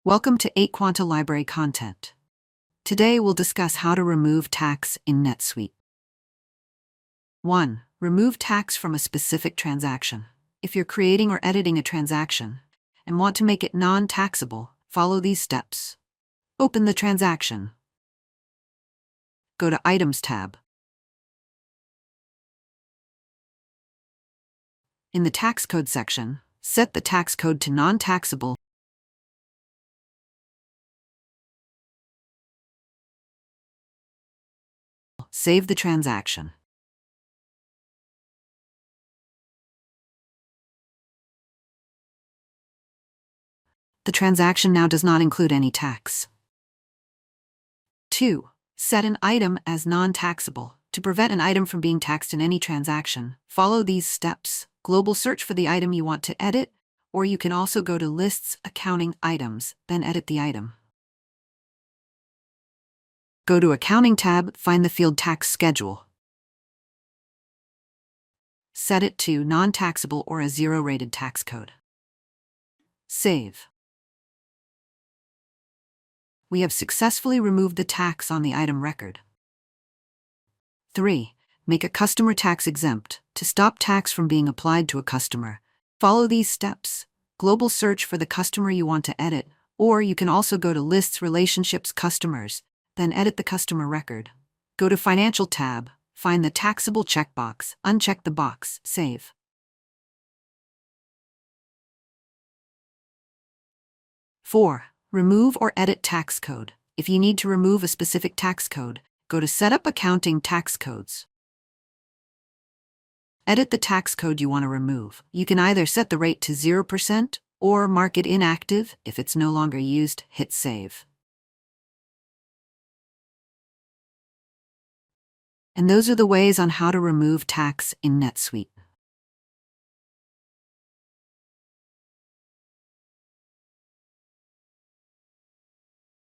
Welcome to 8 Quanta Library Content. Today we'll discuss how to remove tax in NetSuite. 1. Remove tax from a specific transaction. If you're creating or editing a transaction and want to make it non-taxable, follow these steps. Open the transaction. Go to Items tab. In the tax code section, set the tax code to non-taxable. Save the transaction. The transaction now does not include any tax. 2. Set an item as non-taxable. To prevent an item from being taxed in any transaction, follow these steps. Global search for the item you want to edit, or you can also go to Lists, Accounting Items, then edit the item. Go to Accounting tab, find the field Tax Schedule. Set it to non-taxable or a 0-rated tax code. Save. We have successfully removed the tax on the item record. 3. Make a customer tax exempt. To stop tax from being applied to a customer, follow these steps. Global search for the customer you want to edit, or you can also go to Lists, Relationships, Customers, then edit the customer record. Go to Financial tab, find the taxable checkbox, uncheck the box, save. 4. Remove or edit tax code. If you need to remove a specific tax code, go to Setup Accounting Tax Codes. Edit the tax code you want to remove. You can either set the rate to 0% or mark it inactive. If it's no longer used, hit Save. And those are the ways on how to remove tax in NetSuite.